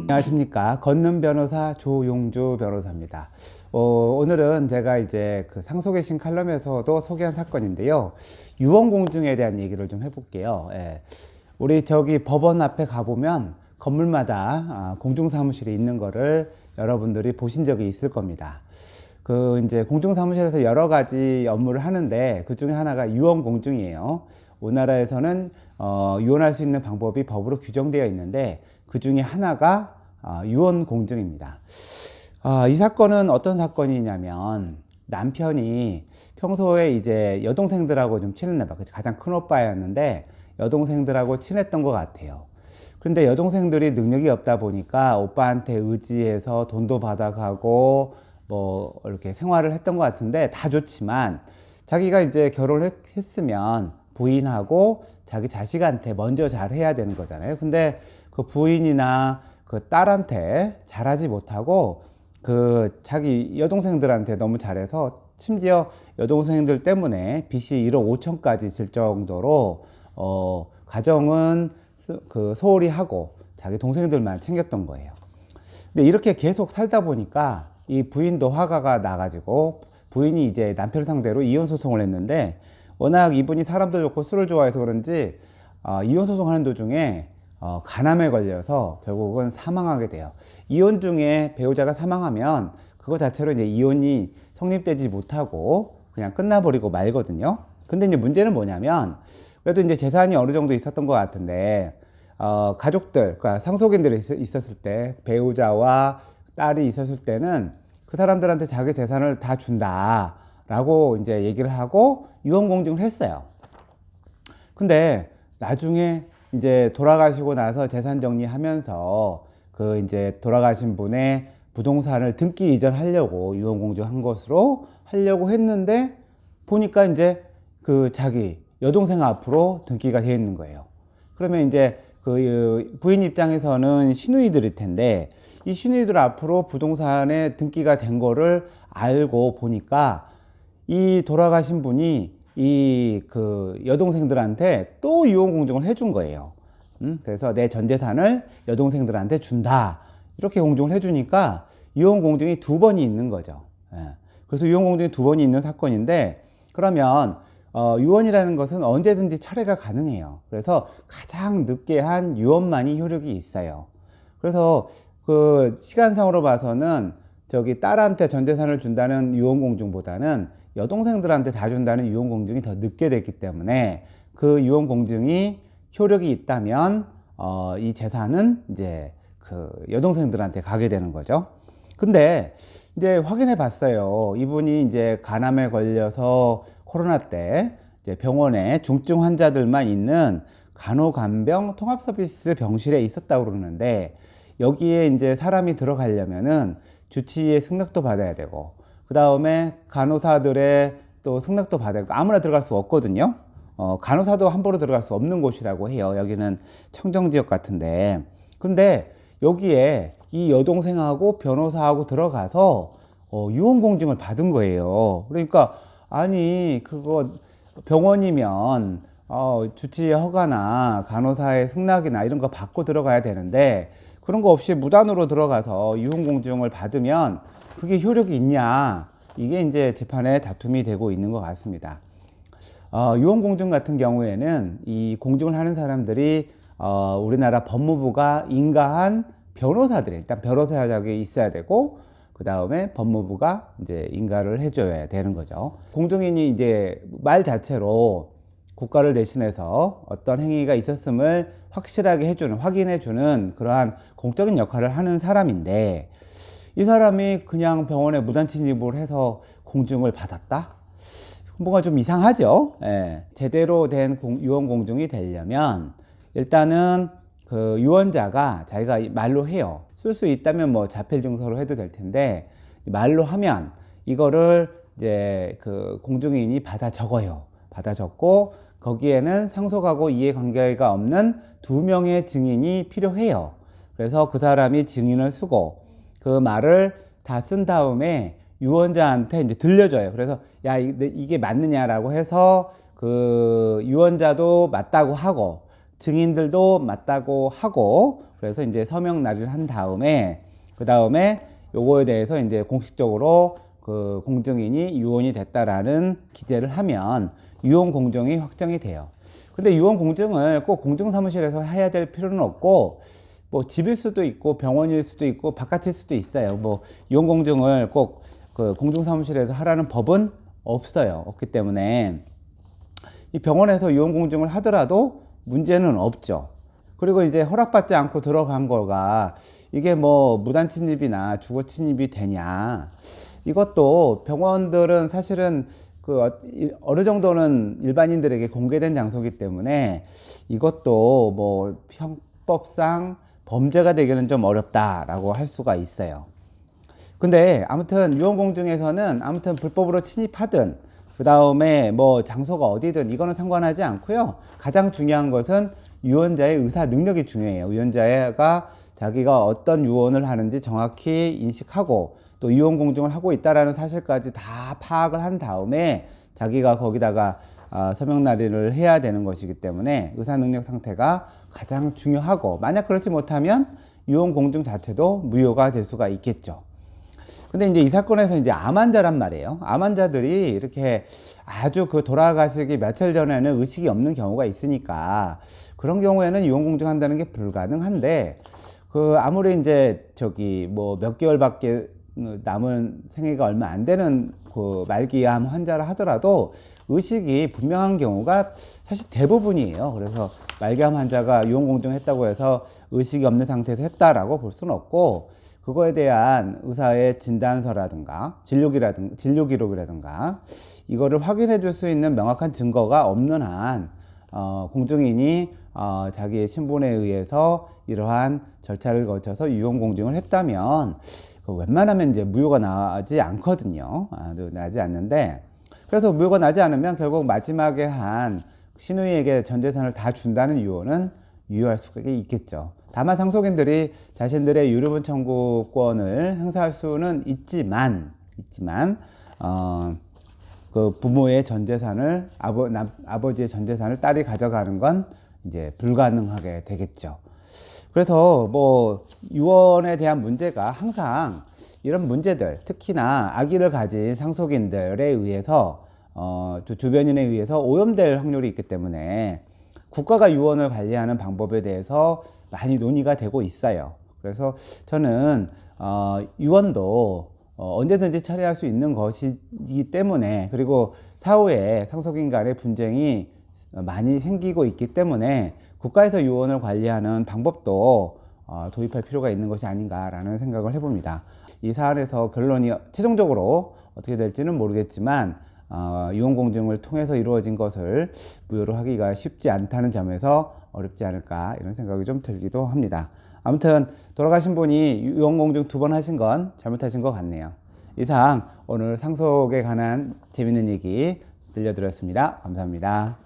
안녕하십니까. 걷는 변호사 조용주 변호사입니다. 오늘은 제가 이제 그 상속의 칼럼에서도 소개한 사건인데요. 유언공증에 대한 얘기를 좀 해볼게요. 예. 우리 저기 법원 앞에 가보면 건물마다 공중사무실이 있는 거를 여러분들이 보신 적이 있을 겁니다. 그 이제 공중사무실에서 여러 가지 업무를 하는데 그 중에 하나가 유언공증이에요. 우리나라에서는 유언할 수 있는 방법이 법으로 규정되어 있는데 그 중에 하나가 유언공증입니다. 이 사건은 어떤 사건이냐면 남편이 평소에 이제 여동생들하고 좀 친했나 봐. 가장 큰 오빠였는데 여동생들하고 친했던 것 같아요. 그런데 여동생들이 능력이 없다 보니까 오빠한테 의지해서 돈도 받아가고 뭐 이렇게 생활을 했던 것 같은데 다 좋지만 자기가 이제 결혼을 했으면 부인하고 자기 자식한테 먼저 잘해야 되는 거잖아요. 근데 그 부인이나 그 딸한테 잘하지 못하고 그 자기 여동생들한테 너무 잘해서 심지어 여동생들 때문에 빚이 1억 5천까지 질 정도로 가정은 그 소홀히 하고 자기 동생들만 챙겼던 거예요. 근데 이렇게 계속 살다 보니까 이 부인도 화가 나가지고 부인이 이제 남편 상대로 이혼 소송을 했는데 워낙 이분이 사람도 좋고 술을 좋아해서 그런지 이혼 소송하는 도중에 간암에 걸려서 결국은 사망하게 돼요. 이혼 중에 배우자가 사망하면 그거 자체로 이제 이혼이 성립되지 못하고 그냥 끝나버리고 말거든요. 근데 이제 문제는 뭐냐면 그래도 이제 재산이 어느 정도 있었던 것 같은데 가족들, 그러니까 상속인들이 있었을 때 배우자와 딸이 있었을 때는 그 사람들한테 자기 재산을 다 준다라고 이제 얘기를 하고 유언공증을 했어요. 근데 나중에 이제 돌아가시고 나서 재산 정리하면서 그 이제 돌아가신 분의 부동산을 등기 이전하려고 유언공증한 것으로 하려고 했는데 보니까 이제 그 자기 여동생 앞으로 등기가 되어 있는 거예요. 그러면 이제 그 부인 입장에서는 시누이들일 텐데 이 시누이들 앞으로 부동산에 등기가 된 거를 알고 보니까 이 돌아가신 분이 이 그 여동생들한테 또 유언공증을 해준 거예요. 그래서 내 전 재산을 여동생들한테 준다. 이렇게 공증을 해주니까 유언공증이 두 번이 있는 거죠. 예. 그래서 유언공증이 두 번이 있는 사건인데 그러면 유언이라는 것은 언제든지 철회가 가능해요. 그래서 가장 늦게 한 유언만이 효력이 있어요. 그래서 그 시간상으로 봐서는 저기 딸한테 전 재산을 준다는 유언공증보다는 여동생들한테 다 준다는 유언공증이 더 늦게 됐기 때문에 그 유언공증이 효력이 있다면 이 재산은 이제 그 여동생들한테 가게 되는 거죠. 근데 이제 확인해 봤어요. 이분이 이제 간암에 걸려서 코로나 때 이제 병원에 중증 환자들만 있는 간호간병 통합서비스 병실에 있었다고 그러는데 여기에 이제 사람이 들어가려면은 주치의의 승낙도 받아야 되고 그 다음에 간호사들의 또 승낙도 받아야 되고 아무나 들어갈 수 없거든요. 간호사도 함부로 들어갈 수 없는 곳이라고 해요. 여기는 청정지역 같은데. 근데 여기에 이 여동생하고 변호사하고 들어가서 유언공증을 받은 거예요. 그러니까 아니 그거 병원이면 주치의 허가나 간호사의 승낙이나 이런 거 받고 들어가야 되는데 그런 거 없이 무단으로 들어가서 유언공증을 받으면 그게 효력이 있냐, 이게 이제 재판에 다툼이 되고 있는 것 같습니다. 유언공증 같은 경우에는 이 공증을 하는 사람들이 우리나라 법무부가 인가한 변호사들이 일단 변호사 자격이 있어야 되고 그 다음에 법무부가 이제 인가를 해줘야 되는 거죠. 공증인이 이제 말 자체로 국가를 대신해서 어떤 행위가 있었음을 확실하게 해주는, 확인해주는 그러한 공적인 역할을 하는 사람인데 이 사람이 그냥 병원에 무단 침입을 해서 공증을 받았다? 뭔가 좀 이상하죠. 예. 제대로 된 유언공증이 되려면 일단은 그 유언자가 자기가 말로 해요. 쓸 수 있다면 뭐 자필증서로 해도 될 텐데 말로 하면 이거를 이제 그 공증인이 받아 적어요. 받아 적고 거기에는 상속하고 이해관계가 없는 2명의 증인이 필요해요. 그래서 그 사람이 증인을 쓰고 그 말을 다 쓴 다음에 유언자한테 이제 들려줘요. 그래서 야 이게 맞느냐라고 해서 그 유언자도 맞다고 하고 증인들도 맞다고 하고, 그래서 이제 서명 날의를 한 다음에, 그 다음에 요거에 대해서 이제 공식적으로 그 공증인이 유언이 됐다라는 기재를 하면 유언 공증이 확정이 돼요. 근데 유언 공증을 꼭 공증사무실에서 해야 될 필요는 없고, 뭐 집일 수도 있고 병원일 수도 있고 바깥일 수도 있어요. 뭐 유언 공증을 꼭 그 공증사무실에서 하라는 법은 없어요. 없기 때문에 이 병원에서 유언 공증을 하더라도 문제는 없죠. 그리고 이제 허락받지 않고 들어간 거가 이게 뭐 무단 침입이나 주거 침입이 되냐, 이것도 병원들은 사실은 그 어느 정도는 일반인들에게 공개된 장소이기 때문에 이것도 뭐 형법상 범죄가 되기는 좀 어렵다라고 할 수가 있어요. 근데 아무튼 유언공증에서는 아무튼 불법으로 침입하든 그 다음에 뭐 장소가 어디든 이거는 상관하지 않고요. 가장 중요한 것은 유언자의 의사 능력이 중요해요. 유언자가 자기가 어떤 유언을 하는지 정확히 인식하고 또 유언 공증을 하고 있다라는 사실까지 다 파악을 한 다음에 자기가 거기다가 서명 날의를 해야 되는 것이기 때문에 의사 능력 상태가 가장 중요하고, 만약 그렇지 못하면 유언 공증 자체도 무효가 될 수가 있겠죠. 근데 이제 이 사건에서 이제 암 환자란 말이에요. 암 환자들이 이렇게 아주 그 돌아가시기 며칠 전에는 의식이 없는 경우가 있으니까 그런 경우에는 유언 공증한다는 게 불가능한데, 그 아무리 이제 저기 뭐 몇 개월밖에 남은 생애가 얼마 안 되는 그 말기암 환자라 하더라도 의식이 분명한 경우가 사실 대부분이에요. 그래서 말기암 환자가 유언 공증했다고 해서 의식이 없는 상태에서 했다라고 볼 수는 없고, 그거에 대한 의사의 진단서라든가 진료 기록이라든가 이거를 확인해 줄 수 있는 명확한 증거가 없는 한 공증인이 자기의 신분에 의해서 이러한 절차를 거쳐서 유언 공증을 했다면 웬만하면 이제 무효가 나지 않거든요. 나지 않는데, 그래서 무효가 나지 않으면 결국 마지막에 한 신우이에게 전 재산을 다 준다는 유언은 유효할 수가 있겠죠. 다만 상속인들이 자신들의 유류분 청구권을 행사할 수는 있지만 그 부모의 전 재산을 아버지의 전 재산을 딸이 가져가는 건 이제 불가능하게 되겠죠. 그래서 뭐 유언에 대한 문제가 항상 이런 문제들, 특히나 아기를 가진 상속인들에 의해서 주변인에 의해서 오염될 확률이 있기 때문에 국가가 유언을 관리하는 방법에 대해서 많이 논의가 되고 있어요. 그래서 저는 유언도 언제든지 처리할 수 있는 것이기 때문에, 그리고 사후에 상속인 간의 분쟁이 많이 생기고 있기 때문에 국가에서 유언을 관리하는 방법도 도입할 필요가 있는 것이 아닌가라는 생각을 해봅니다. 이 사안에서 결론이 최종적으로 어떻게 될지는 모르겠지만 유언 공증을 통해서 이루어진 것을 무효로 하기가 쉽지 않다는 점에서 어렵지 않을까, 이런 생각이 좀 들기도 합니다. 아무튼 돌아가신 분이 유언 공증 2번 하신 건 잘못하신 것 같네요. 이상 오늘 상속에 관한 재밌는 얘기 들려드렸습니다. 감사합니다.